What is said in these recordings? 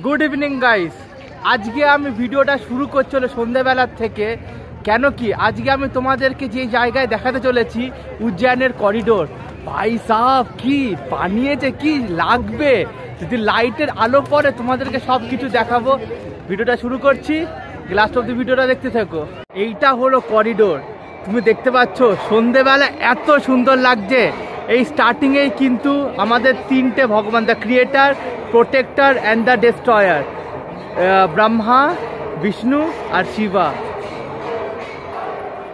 Good evening guys. আজকে আমি ভিডিওটা শুরু করছি হলো সন্ধ্যাবেলার থেকে। কেন কি আজকে আমি তোমাদেরকে যে জায়গায় দেখাতে চলেছি উজ্জয়নের করিডোর। ভাই সাহেব কি বানিয়েছে, কি লাগবে যদি লাইটের আলো পড়ে তোমাদেরকে সব কিছু দেখাবো। ভিডিওটা শুরু করছি, লাস্ট অব্দি ভিডিওটা দেখতে থাকো। এইটা হলো করিডোর, তুমি দেখতে পাচ্ছ সন্ধ্যেবেলা এত সুন্দর লাগছে। এই স্টার্টিংয়েই কিন্তু আমাদের তিনটে ভগবান, the creator, protector and the destroyer, Brahma, Vishnu আর শিবা।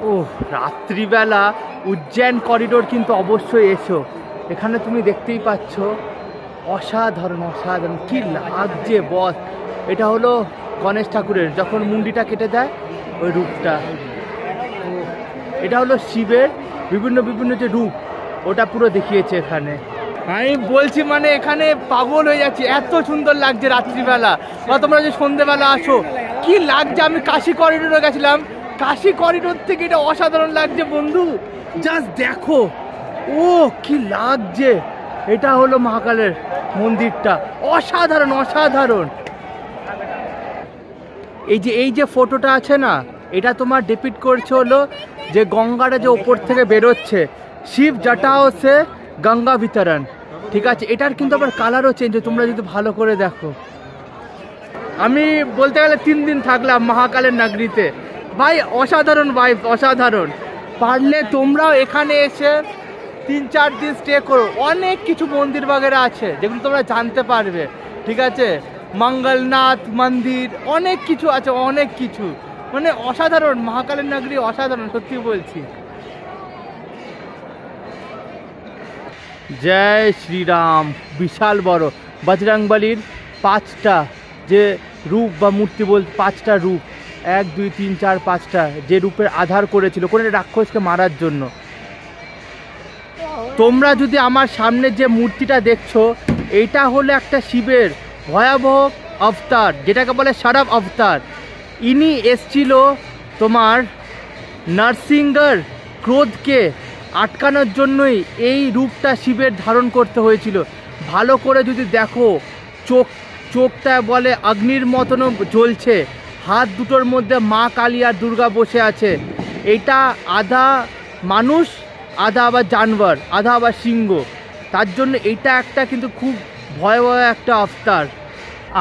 ও রাত্রিবেলা উজ্জয়ন করিডোর কিন্তু অবশ্যই এসো। এখানে তুমি দেখতেই পাচ্ছ অসাধারণ অসাধারণ কি লাগছে বস। এটা হলো গণেশ ঠাকুরের যখন মুন্ডিটা কেটে দেয় ওই রূপটা। এটা হলো শিবের বিভিন্ন বিভিন্ন যে রূপ ওটা পুরো দেখিয়েছে এখানে। আমি বলছি মানে এখানে পাগল হয়ে যাচ্ছি, এত সুন্দর লাগছে রাত্রিবেলা। বা তোমরা যে সন্ধ্যেবেলা আসো কি লাগছে। আমি কাশী করিডোরে গেছিলাম, কাশী করিডোর থেকে এটা অসাধারণ লাগছে বন্ধু। জাস্ট দেখো ও কি লাগছে। এটা হলো মহাকালের মন্দিরটা, অসাধারণ অসাধারণ। এই যে ফটোটা আছে না, এটা তোমার ডিপিক্ট করছে হলো যে গঙ্গাটা যে ওপর থেকে বেরোচ্ছে, শিব জটাও সে গঙ্গা বিতরণ। ঠিক আছে, এটার কিন্তু আবার কালারও চেঞ্জ হয়, তোমরা যদি ভালো করে দেখো। আমি বলতে গেলে 3 দিন থাকলাম মহাকালের নগরীতে। ভাই অসাধারণ ভাই, অসাধারণ। পারলে তোমরাও এখানে এসে 3-4 দিন স্টে করো। অনেক কিছু মন্দির বাগেরা আছে যেগুলো তোমরা জানতে পারবে। ঠিক আছে, মঙ্গলনাথ মন্দির, অনেক কিছু আছে, অনেক কিছু মানে অসাধারণ। মহাকালের নগরী অসাধারণ, সত্যি বলছি। জয় শ্রীরাম। বিশাল বড় বজরংবলীর 5টা যে রূপ বা মূর্তি, বল 5টা রূপ, 1 2 3 4 5টা যে রূপের আধার করেছিল কোন রাক্ষসকে মারার জন্য। তোমরা যদি আমার সামনে যে মূর্তিটা দেখছো, এইটা হলো একটা শিবের ভয়াবহ অবতার, যেটাকে বলে শারব অবতার। ইনি এসছিল তোমার নরসিংহর ক্রোধকে আটকানোর জন্যই এই রূপটা শিবের ধারণ করতে হয়েছিল। ভালো করে যদি দেখো, চোখটা বলে অগ্নির মতনও জ্বলছে, হাত দুটোর মধ্যে মা কালী আর দুর্গা বসে আছে। এটা আধা মানুষ, আধা আবার জানোয়ার, আধা আবার সিংহ। তার জন্য এটা একটা কিন্তু খুব ভয়াবহ একটা অবতার।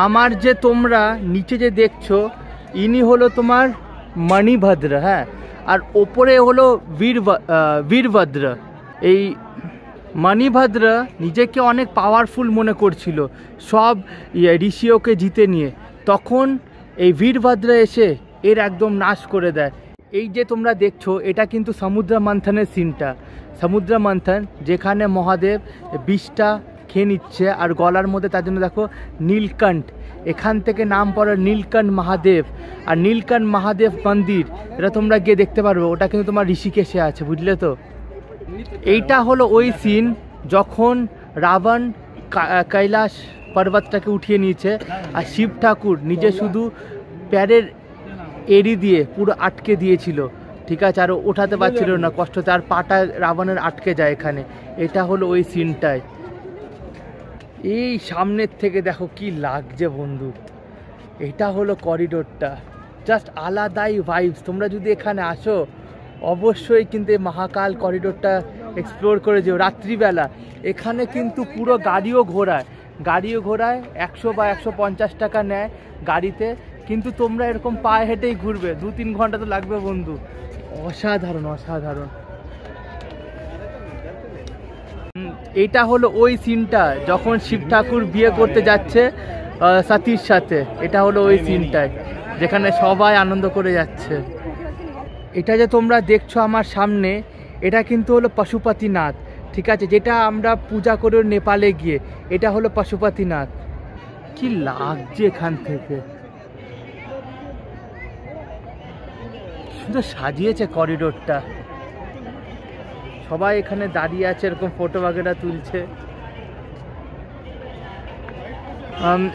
আমার যে তোমরা নিচে যে দেখছো, ইনি হলো তোমার মণিভদ্র, হ্যাঁ, আর ওপরে হলো বীরভদ্র। এই মণিভদ্র নিজেকে অনেক পাওয়ারফুল মনে করছিল সব ঋষিওকে জিতে নিয়ে। তখন এই বীরভদ্র এসে এর একদম নাশ করে দেয়। এই যে তোমরা দেখছো এটা কিন্তু সমুদ্র মন্থনের সিনটা। সমুদ্র মন্থন যেখানে মহাদেব বিষটা খেয়ে নিচ্ছে আর গলার মধ্যে, তার জন্য দেখো নীলকণ্ঠ, এখান থেকে নাম পড়ে নীলকণ্ঠ মহাদেব। আর নীলকণ্ঠ মহাদেব মন্দির এটা তোমরা গিয়ে দেখতে পারবে, ওটা কিন্তু তোমার ঋষিকেশে আছে, বুঝলে তো। এইটা হলো ওই সিন যখন রাবণ কৈলাস পর্বতটাকে উঠিয়ে নিয়েছে আর শিব ঠাকুর নিজে শুধু প্যারের এড়ি দিয়ে পুরো আটকে দিয়েছিল। ঠিক আছে, আর ওঠাতে পারছিল না কষ্টতে, আর পাটা রাবণের আটকে যায় এখানে। এটা হলো ওই সিনটাই। এই সামনের থেকে দেখো কি লাগছে বন্ধু। এটা হলো করিডোরটা, জাস্ট আলাদাই ভাইবস। তোমরা যদি এখানে আসো অবশ্যই কিন্তু এই মহাকাল করিডোরটা এক্সপ্লোর করে যেও রাত্রিবেলা। এখানে কিন্তু পুরো গাড়িও ঘোরায় 100 বা 150 টাকা নেয় গাড়িতে, কিন্তু তোমরা এরকম পায়ে হেঁটেই ঘুরবে, 2-3 ঘন্টা তো লাগবে বন্ধু। অসাধারণ অসাধারণ। এটা হলো ওই সিনটা যখন শিব ঠাকুর বিয়ে করতে যাচ্ছে সতীর সাথে। এটা হলো ওই সিনটাই যেখানে সবাই আনন্দ করে যাচ্ছে। এটা যে তোমরা দেখছো আমার সামনে, এটা কিন্তু হলো পশুপতিনাথ। ঠিক আছে, যেটা আমরা পূজা করি নেপালে গিয়ে, এটা হলো পশুপতিনাথ। কি লাগছে এখান থেকে, সুন্দর সাজিয়েছে করিডোরটা। সবাই এখানে দাঁড়িয়ে আছে, এরকম ফটো বাগেরা তুলছে।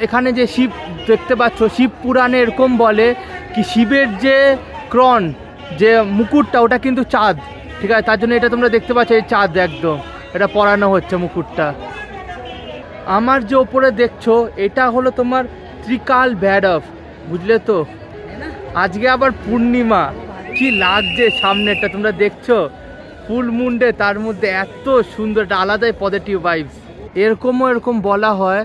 এখানে যে শিব দেখতে পাচ্ছ, শিব পুরাণে এরকম বলে কি শিবের যে ক্রন, যে মুকুটটা, ওটা কিন্তু চাঁদ। ঠিক আছে, তার জন্য এটা তোমরা দেখতে পাচ্ছ এই চাঁদ একদম এটা পরানো হচ্ছে মুকুটটা। আমার যে ওপরে দেখছো এটা হলো তোমার ত্রিকাল ভৈরব, বুঝলে তো। আজকে আবার পূর্ণিমা, কি লাগছে সামনেটা তোমরা দেখছো, ফুল মুন্ডে, তার মধ্যে এত সুন্দর, একটা আলাদাই পজিটিভ ভাইবস। এরকম বলা হয়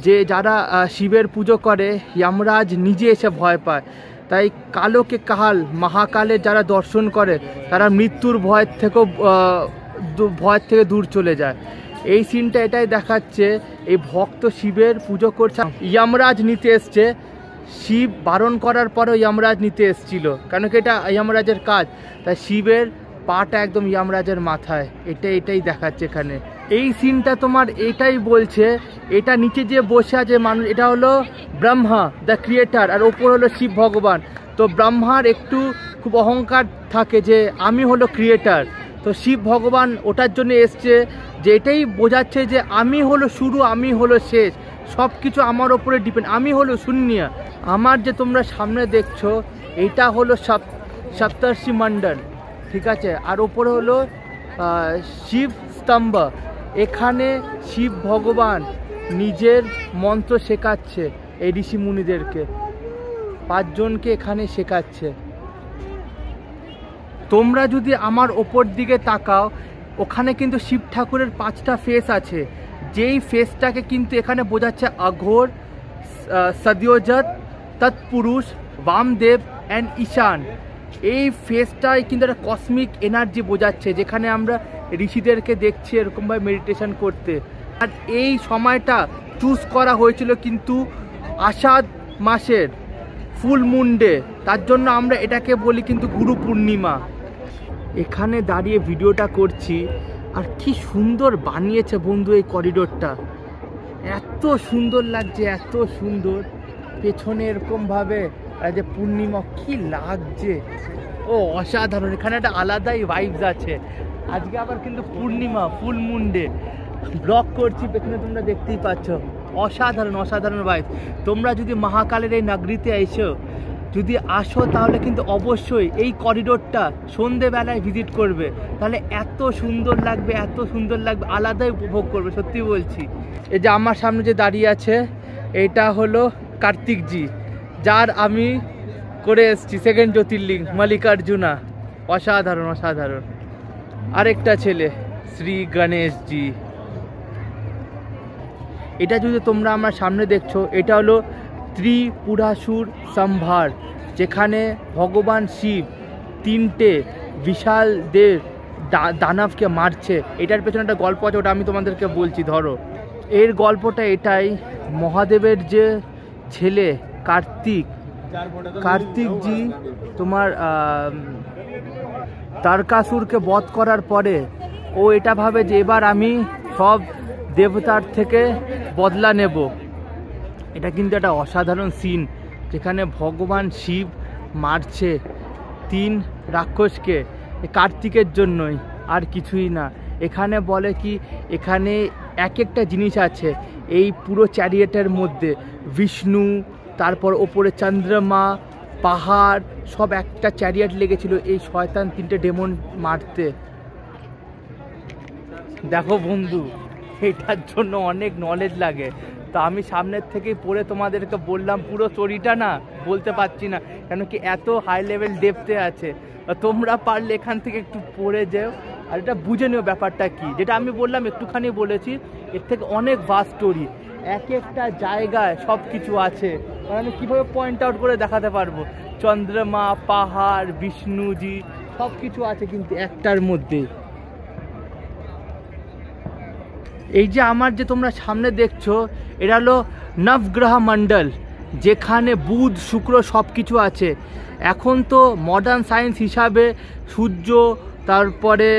যে যারা শিবের পুজো করে যমরাজ নিজে এসে ভয় পায়, তাই কালোকে কাল মহাকালের যারা দর্শন করে তারা মৃত্যুর ভয় থেকে দূর চলে যায়। এই সিনটা এটাই দেখাচ্ছে, এই ভক্ত শিবের পুজো করছে, যমরাজ নিতে এসছে, শিব বারণ করার পরেও যমরাজ নিতে এসছিল, কেন কি এটা যমরাজের কাজ, তাই শিবের পাটা একদম যমরাজের মাথায়, এটাই দেখাচ্ছে এখানে। এই সিনটা তোমার এটাই বলছে, এটা নিচে যে বসে আছে মানুষ, এটা হলো ব্রহ্মা দ্য ক্রিয়েটার, আর ওপর হলো শিব ভগবান। তো ব্রহ্মার একটু খুব অহংকার থাকে যে আমি হলো ক্রিয়েটার, তো শিব ভগবান ওটার জন্য এসছে, যে এটাই বোঝাচ্ছে যে আমি হলো শুরু, আমি হলো শেষ, সব কিছু আমার ওপরে ডিপেন্ড, আমি হলো শূন্য। আমার যে তোমরা সামনে দেখছো এটা হলো সপ্তর্ষি মণ্ডল, ঠিক আছে, আর ওপরে হলো শিব স্তম্ভ। এখানে শিব ভগবান নিজের মন্ত্র শেখাচ্ছে এই ঋষি মুনিদেরকে, 5 জনকে এখানে শেখাচ্ছে। তোমরা যদি আমার ওপর দিকে তাকাও, ওখানে কিন্তু শিব ঠাকুরের 5টা ফেস আছে, যেই ফেসটাকে কিন্তু এখানে বোঝাচ্ছে অঘোর, সদ্যোজাত, তৎপুরুষ, বামদেব অ্যান্ড ঈশান। এই ফেসটাই কিন্তু একটা কসমিক এনার্জি বোঝাচ্ছে, যেখানে আমরা ঋষিদেরকে দেখছি এরকমভাবে মেডিটেশন করতে। আর এই সময়টা চুজ করা হয়েছিল কিন্তু আষাঢ় মাসের ফুল মুন্ডে, তার জন্য আমরা এটাকে বলি কিন্তু গুরু পূর্ণিমা। এখানে দাঁড়িয়ে ভিডিওটা করছি, আর কি সুন্দর বানিয়েছে বন্ধু এই করিডোরটা, এত সুন্দর লাগছে, এত সুন্দর, পেছনে এরকমভাবে আর যে পূর্ণিমা কি লাগছে, ও অসাধারণ। এখানে একটা আলাদাই ভাইবস আছে। আজকে আবার কিন্তু পূর্ণিমা, ফুল মুন্ডে ব্লগ করছি, পেছনে তোমরা দেখতেই পাচ্ছ, অসাধারণ ভাইবস। তোমরা যদি মহাকালের এই নগরীতে যদি আসো তাহলে কিন্তু অবশ্যই এই করিডোরটা সন্ধেবেলায় ভিজিট করবে, তাহলে এত সুন্দর লাগবে, আলাদাই উপভোগ করবে, সত্যি বলছি। এই যে আমার সামনে যে দাঁড়িয়ে আছে, এটা হলো কার্তিকজি, যার আমি করে এসেছি 2nd জ্যোতির্লিঙ্গ মল্লিকার্জুনা, অসাধারণ। আরেকটা ছেলে শ্রী গণেশজি। এটা যদি তোমরা আমার সামনে দেখছো, এটা হলো ত্রিপুরাসুর সম্ভার, যেখানে ভগবান শিব 3টে বিশাল দানবকে মারছে। এটার পেছনে একটা গল্প আছে, ওটা আমি তোমাদেরকে বলছি, ধরো। এর গল্পটা এটাই, মহাদেবের যে ছেলে কার্তিকজি তোমার তারকাসুরকে বধ করার পরে ও এটা ভাবে যে এবার আমি সব দেবতার থেকে বদলা নেব। এটা কিন্তু একটা অসাধারণ সিন, যেখানে ভগবান শিব মারছে 3 রাক্ষসকে কার্তিকের জন্যই, আর কিছুই না। এখানে বলে কি, এখানে একটা জিনিস আছে এই পুরো চ্যারিয়েটের মধ্যে, বিষ্ণু, তারপর ওপরে চন্দ্রমা, পাহাড়, সব একটা চ্যারিয়েট লেগেছিল এই শয়তান 3টে ডেমন মারতে। দেখো বন্ধু, এটার জন্য অনেক নলেজ লাগে, তো আমি সামনের থেকেই পড়ে তোমাদেরকে বললাম, পুরো স্টোরিটা না বলতে পারছি না, কেন কি এত হাই লেভেল ডেপথে আছে। তোমরা পারলে এখান থেকে একটু পড়ে যাও, আর এটা বুঝে নিও ব্যাপারটা কি। যেটা আমি বললাম একটুখানি বলেছি, এর থেকে অনেক ভাস্ট স্টোরি, একটা জায়গায় সব কিছু আছে, আমি কীভাবে পয়েন্ট আউট করে দেখাতে পারবো। চন্দ্রমা, পাহাড়, বিষ্ণুজি, সব কিছু আছে কিন্তু একটার মধ্যে। এই যে আমার যে তোমরা সামনে দেখছো, এটা হলো নবগ্রহ মণ্ডল, যেখানে বুধ শুক্র সব কিছু আছে। এখন তো মডার্ন সায়েন্স হিসাবে সূর্য, তারপরে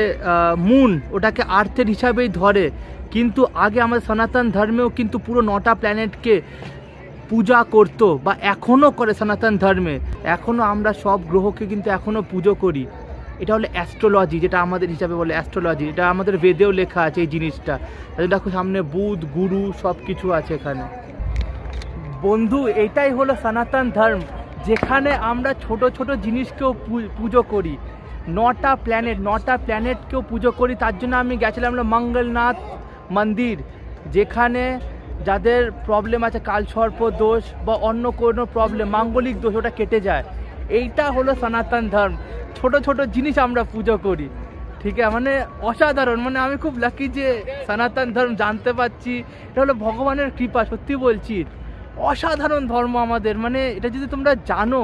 মুন, ওটাকে আর্থের হিসাবেই ধরে, কিন্তু আগে আমাদের সনাতন ধর্মেও কিন্তু পুরো 9টা প্ল্যানেটকে পূজা করতো, বা এখনও করে সনাতন ধর্মে, এখনও আমরা সব গ্রহকে কিন্তু এখনও পুজো করি। এটা হলো অ্যাস্ট্রোলজি, যেটা আমাদের হিসাবে বলে অ্যাস্ট্রোলজি, এটা আমাদের বেদেও লেখা আছে এই জিনিসটা। দেখো সামনে বুধ, গুরু, সব কিছু আছে এখানে। বন্ধু, এটাই হলো সনাতন ধর্ম, যেখানে আমরা ছোট ছোট জিনিসকেও পুজো করি। 9টা প্ল্যানেটকেও পুজো করি। তার জন্য আমি গেছিলাম মঙ্গলনাথ মন্দির, যেখানে যাদের প্রবলেম আছে কালসর্প দোষ বা অন্য কোনো প্রবলেম মাঙ্গলিক দোষ ওটা কেটে যায়। এইটা হলো সনাতন ধর্ম। ছোট ছোট জিনিস আমরা পুজো করি, ঠিক আছে, মানে অসাধারণ। মানে আমি খুব লাকি যে সনাতন ধর্ম জানতে পারছি। এটা হলো ভগবানের কৃপা, সত্যি বলছি। অসাধারণ ধর্ম আমাদের, মানে এটা যদি তোমরা জানো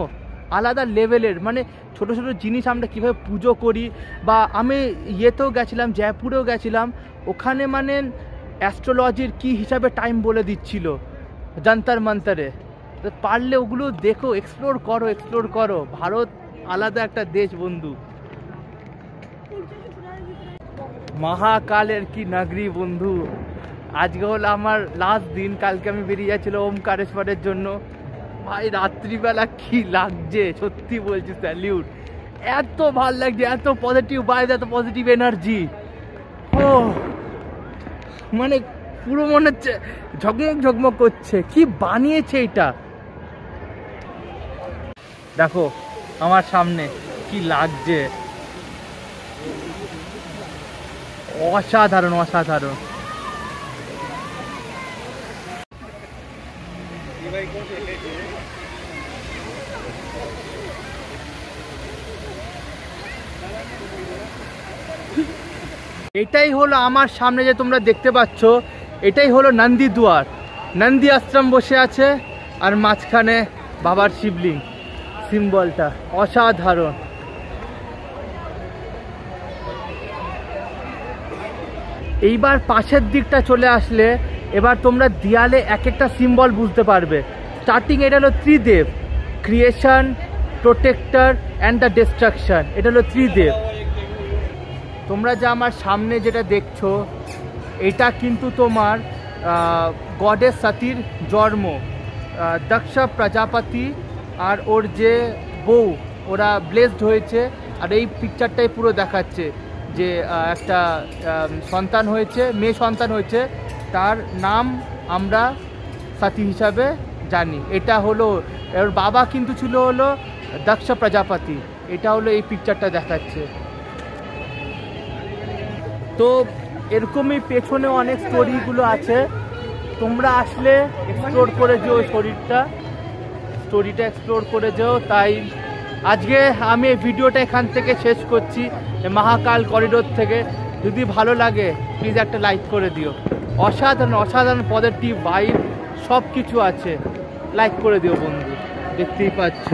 আলাদা লেভেলের। মানে ছোট ছোট জিনিস আমরা কীভাবে পুজো করি। বা আমি ইয়েতেও গেছিলাম, জয়পুরেও গেছিলাম, ওখানে মানে অ্যাস্ট্রোলজির কি হিসাবে টাইম বলে দিচ্ছিল যন্তর মন্তরে। তো পারলে ওগুলো দেখো, এক্সপ্লোর করো। ভারত আলাদা একটা দেশ বন্ধু। মহাকালের কি নগরী বন্ধু। আজকে হলো আমার লাস্ট দিন, কালকে আমি বেরিয়ে যাচ্ছিলাম ওমকারেশ্বরের জন্য। ভাই রাত্রিবেলা কি লাগছে সত্যি বলছি, স্যালিউট। এত ভাল লাগছে, এত পজিটিভ ভাইব, এত পজিটিভ এনার্জি। ও মানে পুরো মনে হচ্ছে ঝকমক করছে। কি বানিয়েছে এটা দেখো আমার সামনে, কি লাগছে। অসাধারণ। এটাই হলো আমার সামনে যে তোমরা দেখতে পাচ্ছ, এটাই হলো নন্দী দুয়ার। নন্দী আশ্রম বসে আছে আর মাঝখানে বাবার শিবলিং সিম্বলটা অসাধারণ। এইবার পাশের দিকটা চলে আসলে এবার তোমরা দেয়ালে এক একটা সিম্বল বুঝতে পারবে। স্টার্টিং এটা হলো Tridev, creation, protector and the distraction. এটা হলো ত্রিদেব। তোমরা যা আমার সামনে যেটা দেখছো, এটা কিন্তু তোমার গডেস সতীর জন্ম। দক্ষ প্রজাপতি আর ওর যে বউ, ওরা ব্লেসড হয়েছে। আর এই পিকচারটাই পুরো দেখাচ্ছে যে একটা সন্তান হয়েছে, মেয়ে সন্তান হয়েছে, তার নাম আমরা সতী হিসাবে জানি। এটা হলো ওর বাবা কিন্তু ছিল হলো দক্ষ প্রজাপতি। এটা হলো এই পিকচারটা দেখাচ্ছে। তো এরকমই পেছনে অনেক স্টোরিগুলো আছে, তোমরা আসলে এক্সপ্লোর করে যেও, স্টোরিটা এক্সপ্লোর করে যেও। তাই আজকে আমি এই ভিডিওটা এখান থেকে শেষ করছি, মহাকাল করিডোর থেকে। যদি ভালো লাগে প্লিজ একটা লাইক করে দিও। অসাধারণ পজিটিভ ভাইব সব কিছু আছে, লাইক করে দিও বন্ধু, দেখতেই পাচ্ছ।